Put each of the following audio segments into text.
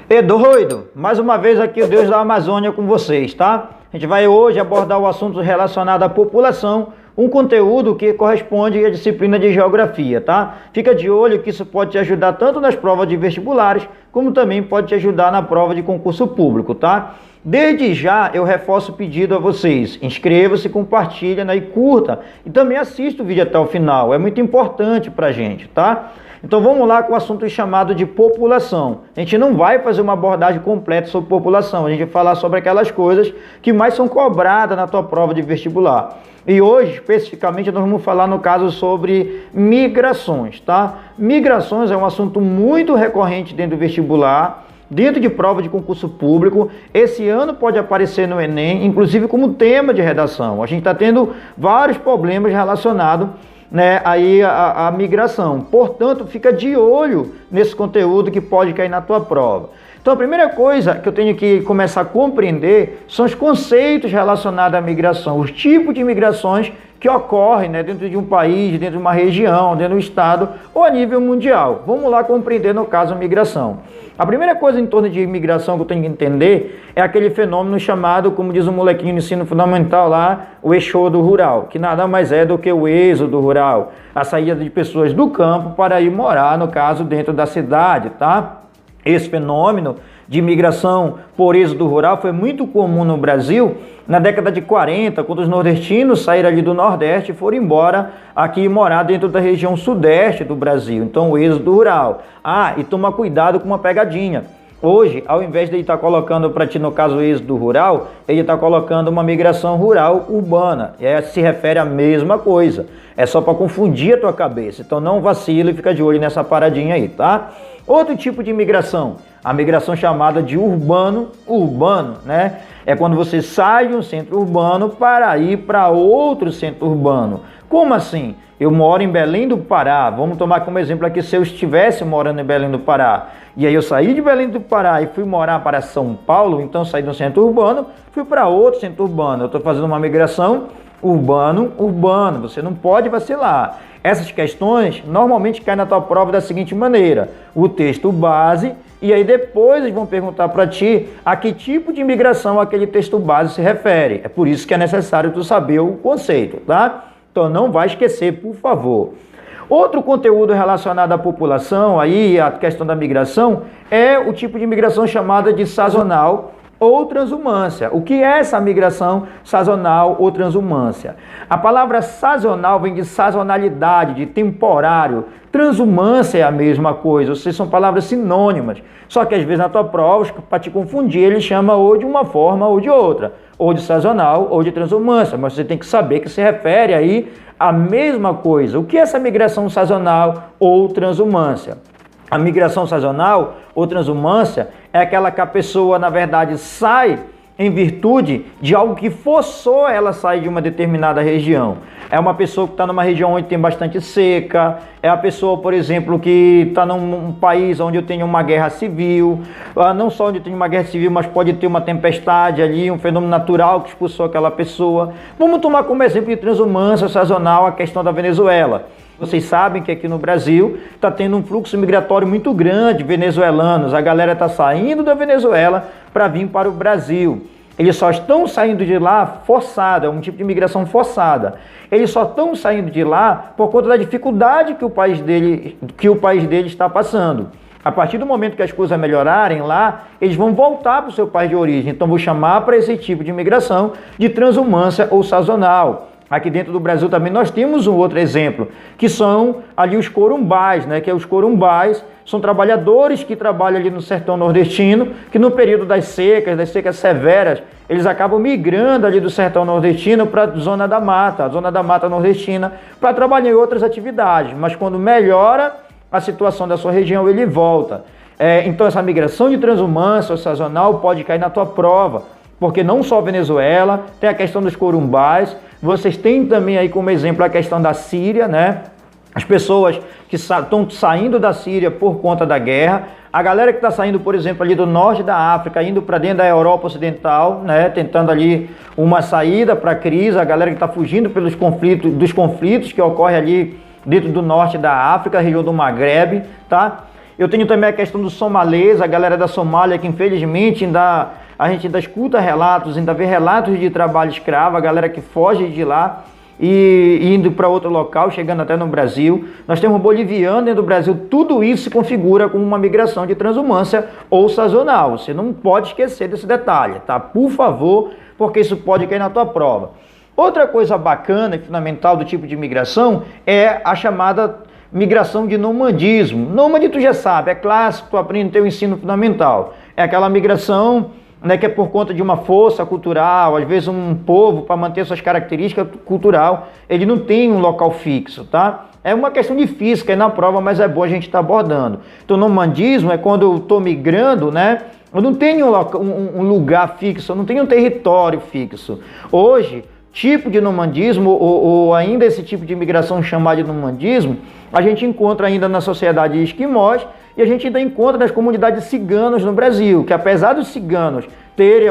E doido, mais uma vez aqui o Deus da Amazônia com vocês, tá? A gente vai hoje abordar o assunto relacionado à população, um conteúdo que corresponde à disciplina de geografia, tá? Fica de olho que isso pode te ajudar tanto nas provas de vestibulares, como também pode te ajudar na prova de concurso público, tá? Desde já eu reforço o pedido a vocês, inscreva-se, compartilha, né, e curta, e também assista o vídeo até o final, é muito importante pra gente, tá? Então vamos lá com o assunto chamado de população. A gente não vai fazer uma abordagem completa sobre população, a gente vai falar sobre aquelas coisas que mais são cobradas na tua prova de vestibular. E hoje, especificamente, nós vamos falar no caso sobre migrações, tá? Migrações é um assunto muito recorrente dentro do vestibular, dentro de prova de concurso público. Esse ano pode aparecer no Enem, inclusive como tema de redação. A gente está tendo vários problemas relacionados, né, aí a migração. Portanto, fica de olho nesse conteúdo que pode cair na tua prova. Então, a primeira coisa que eu tenho que começar a compreender são os conceitos relacionados à migração, os tipos de migrações que ocorrem, né, dentro de um país, dentro de uma região, dentro do estado ou a nível mundial. Vamos lá compreender, no caso, a migração. A primeira coisa em torno de imigração que eu tenho que entender é aquele fenômeno chamado, como diz o molequinho no ensino fundamental lá, o êxodo rural, que nada mais é do que o êxodo rural, a saída de pessoas do campo para ir morar, no caso, dentro da cidade, tá? Esse fenômeno de imigração por êxodo rural foi muito comum no Brasil na década de 40, quando os nordestinos saíram ali do Nordeste e foram embora aqui morar dentro da região sudeste do Brasil. Então, o êxodo rural. E toma cuidado com uma pegadinha. Hoje, ao invés de ele estar colocando para ti, no caso, o êxodo rural, ele está colocando uma migração rural urbana. Se refere à mesma coisa. É só para confundir a tua cabeça. Então, não vacila e fica de olho nessa paradinha aí, tá? Outro tipo de migração, a migração chamada de urbano, né? É quando você sai de um centro urbano para ir para outro centro urbano. Como assim? Eu moro em Belém do Pará, vamos tomar como exemplo aqui, se eu estivesse morando em Belém do Pará, e aí eu saí de Belém do Pará e fui morar para São Paulo, então saí do centro urbano, fui para outro centro urbano, eu estou fazendo uma migração urbano, você não pode vacilar. Essas questões normalmente caem na tua prova da seguinte maneira: o texto base, e aí depois eles vão perguntar para ti a que tipo de imigração aquele texto base se refere. É por isso que é necessário tu saber o conceito, tá? Então não vai esquecer, por favor. Outro conteúdo relacionado à população, aí a questão da migração, é o tipo de imigração chamada de sazonal ou transumância. O que é essa migração sazonal ou transumância? A palavra sazonal vem de sazonalidade, de temporário. Transumância é a mesma coisa, ou seja, são palavras sinônimas. Só que às vezes na tua prova, para te confundir, ele chama ou de uma forma ou de outra, ou de sazonal ou de transumância, mas você tem que saber que se refere aí à mesma coisa. O que é essa migração sazonal ou transumância? A migração sazonal ou transumância é aquela que a pessoa, na verdade, sai em virtude de algo que forçou ela a sair de uma determinada região. É uma pessoa que está numa região onde tem bastante seca, é a pessoa, por exemplo, que está num país onde eu tenho uma guerra civil, não só onde tem uma guerra civil, mas pode ter uma tempestade ali, um fenômeno natural que expulsou aquela pessoa. Vamos tomar como exemplo de transumância sazonal a questão da Venezuela. Vocês sabem que aqui no Brasil está tendo um fluxo migratório muito grande de venezuelanos. A galera está saindo da Venezuela para vir para o Brasil. Eles só estão saindo de lá forçada, é um tipo de imigração forçada. Eles só estão saindo de lá por conta da dificuldade que o país dele está passando. A partir do momento que as coisas melhorarem lá, eles vão voltar para o seu país de origem. Então, vou chamar para esse tipo de imigração de transumância ou sazonal. Aqui dentro do Brasil também nós temos um outro exemplo, que são ali os corumbás, né? Que os corumbás são trabalhadores que trabalham ali no sertão nordestino, que no período das secas severas, eles acabam migrando ali do sertão nordestino para a zona da mata nordestina, para trabalhar em outras atividades. Mas quando melhora a situação da sua região, ele volta. Então essa migração de transumância ou sazonal pode cair na tua prova, porque não só Venezuela, tem a questão dos corumbás, vocês têm também aí como exemplo a questão da Síria, né? As pessoas que estão saindo da Síria por conta da guerra, a galera que está saindo, por exemplo, ali do norte da África, indo para dentro da Europa Ocidental, né? Tentando ali uma saída para a crise, a galera que está fugindo dos conflitos que ocorrem ali dentro do norte da África, região do Magrebe, tá? Eu tenho também a questão do somalês, a galera da Somália, que infelizmente a gente ainda escuta relatos, ainda vê relatos de trabalho escravo, a galera que foge de lá e indo para outro local, chegando até no Brasil. Nós temos boliviano dentro do Brasil, tudo isso se configura como uma migração de transhumância ou sazonal. Você não pode esquecer desse detalhe, tá? Por favor, porque isso pode cair na tua prova. Outra coisa bacana e fundamental do tipo de migração é a chamada migração de nomadismo. Nômade tu já sabe, é clássico, tu aprende no teu ensino fundamental. É aquela migração, né, que é por conta de uma força cultural, às vezes um povo, para manter suas características cultural, ele não tem um local fixo, tá? É uma questão de física aí na prova, mas é bom a gente estar abordando. Então, nomadismo é quando eu estou migrando, né? Eu não tenho um lugar fixo, eu não tenho um território fixo. Hoje, tipo de nomadismo, ou ainda esse tipo de imigração chamada de nomadismo, a gente encontra ainda na sociedade esquimós e a gente ainda encontra nas comunidades ciganas no Brasil, que apesar dos ciganos terem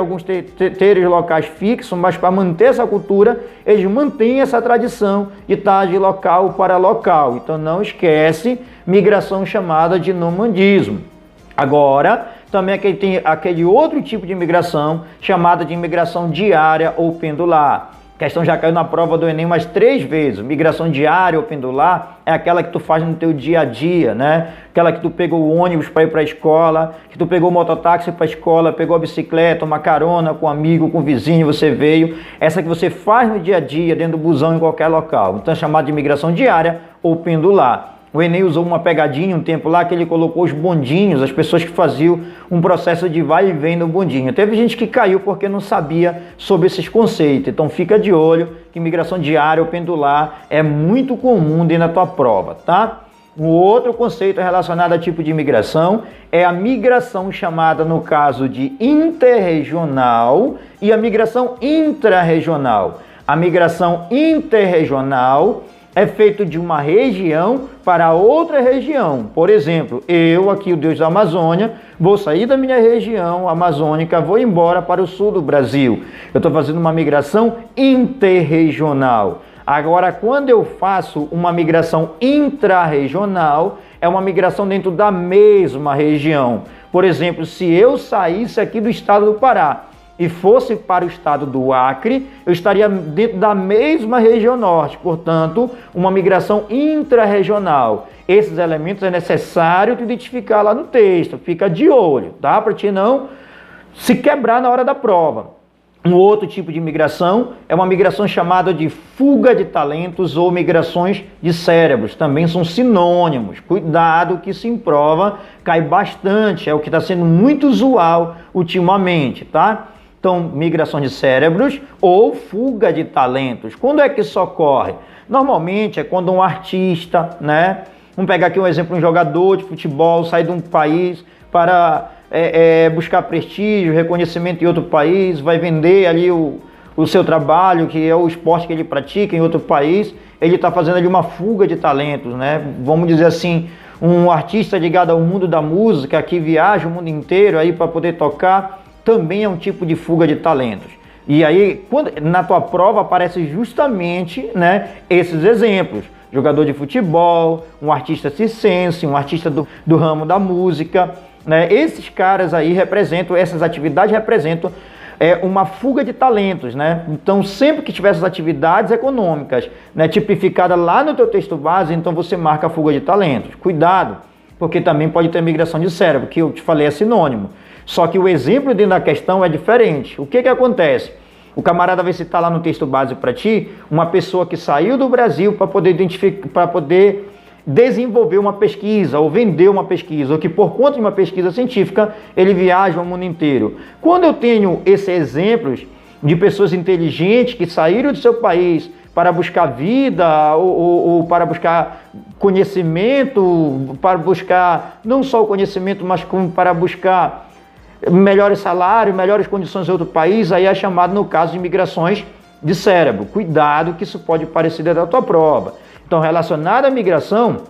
terem locais fixos, mas para manter essa cultura, eles mantêm essa tradição de estar de local para local. Então não esquece migração chamada de nomadismo. Agora, também tem aquele outro tipo de imigração chamada de imigração diária ou pendular. A questão já caiu na prova do Enem umas 3 vezes. Migração diária ou pendular é aquela que tu faz no teu dia a dia, né? Aquela que tu pegou o ônibus para ir para a escola, que tu pegou o mototáxi para a escola, pegou a bicicleta, uma carona com um amigo, com um vizinho, você veio. Essa que você faz no dia a dia, dentro do busão, em qualquer local. Então é chamada de migração diária ou pendular. O Enem usou uma pegadinha um tempo lá que ele colocou os bondinhos, as pessoas que faziam um processo de vai e vem no bondinho. Teve gente que caiu porque não sabia sobre esses conceitos. Então fica de olho que migração diária ou pendular é muito comum dentro da tua prova, tá? Um outro conceito relacionado a tipo de imigração é a migração chamada, no caso, de interregional e a migração intrarregional. A migração interregional é feito de uma região para outra região. Por exemplo, eu aqui, o Deus da Amazônia, vou sair da minha região amazônica, vou embora para o sul do Brasil. Eu estou fazendo uma migração interregional. Agora, quando eu faço uma migração intrarregional, é uma migração dentro da mesma região. Por exemplo, se eu saísse aqui do estado do Pará e fosse para o estado do Acre, eu estaria dentro da mesma região norte, portanto, uma migração intrarregional. Esses elementos é necessário tu identificar lá no texto, fica de olho, tá? Para ti não se quebrar na hora da prova. Um outro tipo de migração é uma migração chamada de fuga de talentos ou migrações de cérebros. Também são sinônimos. Cuidado que isso em prova cai bastante, é o que está sendo muito usual ultimamente, tá? Então, migração de cérebros ou fuga de talentos. Quando é que isso ocorre? Normalmente é quando um artista, né? Vamos pegar aqui um exemplo, um jogador de futebol sai de um país para buscar prestígio, reconhecimento em outro país, vai vender ali o seu trabalho, que é o esporte que ele pratica em outro país, ele está fazendo ali uma fuga de talentos, né? Vamos dizer assim, um artista ligado ao mundo da música, que viaja o mundo inteiro aí para poder tocar, também é um tipo de fuga de talentos. E aí, na tua prova aparecem justamente, né, esses exemplos. Jogador de futebol, um artista circense, um artista do ramo da música, né? Esses caras aí representam, essas atividades representam uma fuga de talentos, né? Então, sempre que tiver essas atividades econômicas, né, tipificadas lá no teu texto base, então você marca a fuga de talentos. Cuidado, porque também pode ter migração de cérebro, que eu te falei é sinônimo. Só que o exemplo dentro da questão é diferente. O que acontece? O camarada vai citar lá no texto base para ti uma pessoa que saiu do Brasil para poder identificar, para poder desenvolver uma pesquisa ou vender uma pesquisa, ou que por conta de uma pesquisa científica ele viaja o mundo inteiro. Quando eu tenho esses exemplos de pessoas inteligentes que saíram do seu país para buscar vida ou para buscar conhecimento, para buscar não só o conhecimento, mas como para buscar melhores salários, melhores condições em outro país, aí é chamado no caso de migrações de cérebro. Cuidado que isso pode parecer da tua prova. Então, relacionado à migração,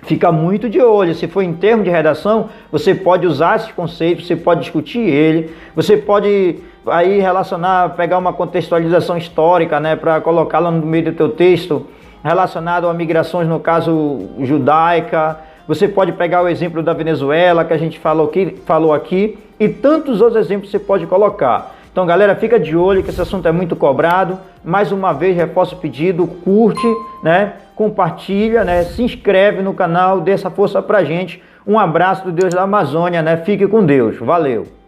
fica muito de olho. Se for em termos de redação, você pode usar esses conceitos, você pode discutir ele, você pode aí relacionar, pegar uma contextualização histórica, né, para colocá-la no meio do teu texto, relacionado a migrações, no caso judaica, Você pode pegar o exemplo da Venezuela, que a gente falou aqui, e tantos outros exemplos você pode colocar. Então, galera, fica de olho que esse assunto é muito cobrado. Mais uma vez, reforço o pedido, curte, né? Compartilha, né? Se inscreve no canal, dê essa força pra gente. Um abraço do Deus da Amazônia, né? Fique com Deus. Valeu!